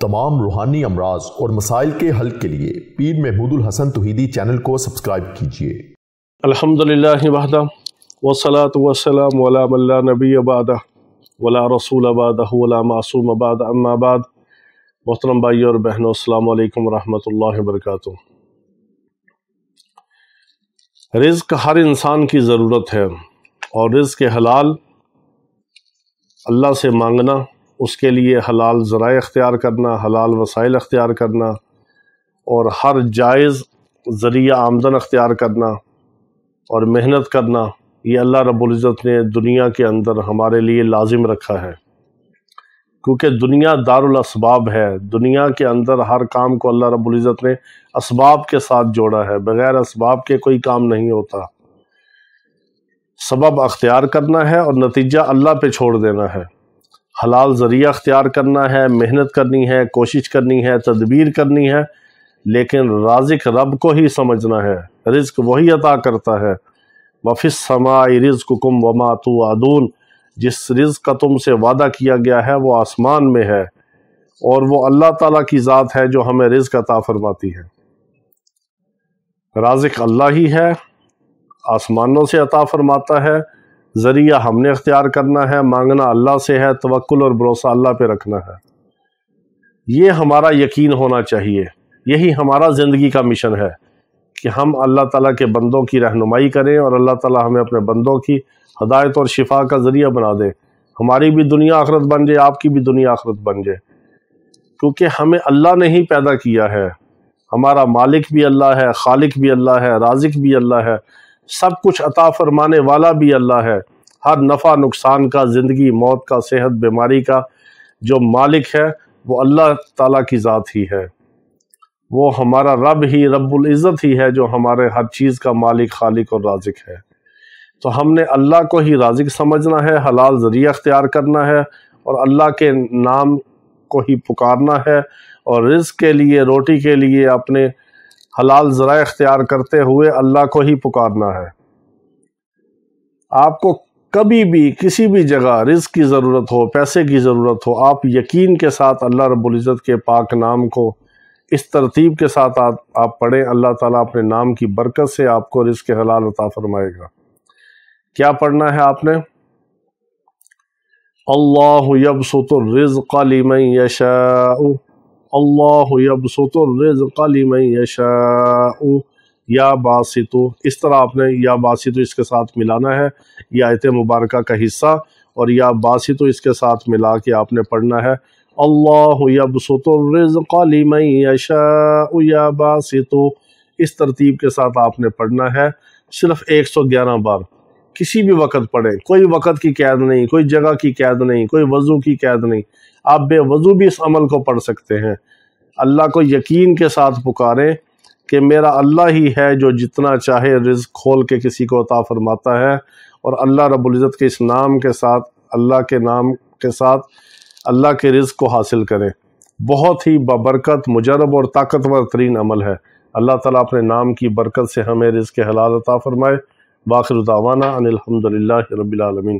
تمام روحانی امراض اور مسائل کے حل کے لیے پیر محمود الحسن توحیدی چینل کو سبسکرائب کیجئے۔ الحمدللہ وحدہ والصلاة والسلام علی من لا نبی بعدہ ولا رسول بعدہ ولا معصوم بعد اما بعد۔ محترم بھائی اور بہنوں، السلام علیکم ورحمۃ اللہ وبرکاتہ۔ رزق ہر انسان کی ضرورت ہے، اور رزق حلال اللہ سے مانگنا، اس کے لیے حلال ذرائع اختیار کرنا، حلال وسائل اختیار کرنا، اور ہر جائز ذریعہ آمدن اختیار کرنا اور محنت کرنا، یہ اللہ رب العزت نے دنیا کے اندر ہمارے لیے لازم رکھا ہے، کیونکہ دنیا دار الاسباب ہے۔ دنیا کے اندر ہر کام کو اللہ رب العزت نے اسباب کے ساتھ جوڑا ہے، بغیر اسباب کے کوئی کام نہیں ہوتا۔ سبب اختیار کرنا ہے اور نتیجہ اللہ پہ چھوڑ دینا ہے۔ حلال ذریعہ اختیار کرنا ہے، محنت کرنی ہے، کوشش کرنی ہے، تدبیر کرنی ہے، لیکن رازق رب کو ہی سمجھنا ہے۔ رزق وہی عطا کرتا ہے۔ وَفِي السَّمَاءِ رِزْقُكُمْ وَمَا تُوعَدُونَ، جس رزق کا تم سے وعدہ کیا گیا ہے وہ آسمان میں ہے، اور وہ اللہ تعالیٰ کی ذات ہے جو ہمیں رزق عطا فرماتی ہے۔ رازق اللہ ہی ہے، آسمانوں سے عطا فرماتا ہے، ذریعہ ہم نے اختیار کرنا ہے، مانگنا اللہ سے ہے، توکل اور بھروسہ اللہ پہ رکھنا ہے۔ یہ ہمارا یقین ہونا چاہیے، یہی ہمارا زندگی کا مشن ہے کہ ہم اللہ تعالیٰ کے بندوں کی رہنمائی کریں، اور اللہ تعالیٰ ہمیں اپنے بندوں کی ہدایت اور شفا کا ذریعہ بنا دے۔ ہماری بھی دنیا آخرت بن جائے، آپ کی بھی دنیا آخرت بن جائے، کیونکہ ہمیں اللہ نے ہی پیدا کیا ہے۔ ہمارا مالک بھی اللہ ہے، خالق بھی اللہ ہے، رازق بھی اللہ ہے، سب کچھ عطا فرمانے والا بھی اللہ ہے۔ ہر نفع نقصان کا، زندگی موت کا، صحت بیماری کا جو مالک ہے وہ اللہ تعالیٰ کی ذات ہی ہے۔ وہ ہمارا رب ہی، رب العزت ہی ہے جو ہمارے ہر چیز کا مالک، خالق اور رازق ہے۔ تو ہم نے اللہ کو ہی رازق سمجھنا ہے، حلال ذریعہ اختیار کرنا ہے، اور اللہ کے نام کو ہی پکارنا ہے، اور رزق کے لیے، روٹی کے لیے اپنے حلال ذرائع اختیار کرتے ہوئے اللہ کو ہی پکارنا ہے۔ آپ کو کبھی بھی کسی بھی جگہ رزق کی ضرورت ہو، پیسے کی ضرورت ہو، آپ یقین کے ساتھ اللہ رب العزت کے پاک نام کو اس ترتیب کے ساتھ آپ پڑھیں، اللہ تعالیٰ اپنے نام کی برکت سے آپ کو رزق حلال عطا فرمائے گا۔ کیا پڑھنا ہے آپ نے؟ اللہ یبسط الرزق لمن یشاء، اللہ یبسط الرزق لمن یشاء، یا باسط، اس طرح آپ نے یا باسط اس کے ساتھ ملانا ہے، یہ آیت مبارکہ کا حصہ، اور یا باسط اس کے ساتھ ملا کے آپ نے پڑھنا ہے اللہ یبسط الرزق لمن یشاء یا باسط، اس ترتیب کے ساتھ آپ نے پڑھنا ہے، صرف 111 بار۔ کسی بھی وقت پڑھیں، کوئی وقت کی قید نہیں، کوئی جگہ کی قید نہیں، کوئی وضو کی قید نہیں، آپ بے وضو بھی اس عمل کو پڑھ سکتے ہیں۔ اللہ کو یقین کے ساتھ پکاریں کہ میرا اللہ ہی ہے جو جتنا چاہے رزق کھول کے کسی کو عطا فرماتا ہے، اور اللہ رب العزت کے اس نام کے ساتھ، اللہ کے نام کے ساتھ اللہ کے رزق کو حاصل کریں۔ بہت ہی بابرکت، مجرب اور طاقتور ترین عمل ہے۔ اللہ تعالیٰ اپنے نام کی برکت سے ہمیں رزق حلال عطا فرمائے۔ وآخر دعوانا ان الحمدللہ رب العالمین۔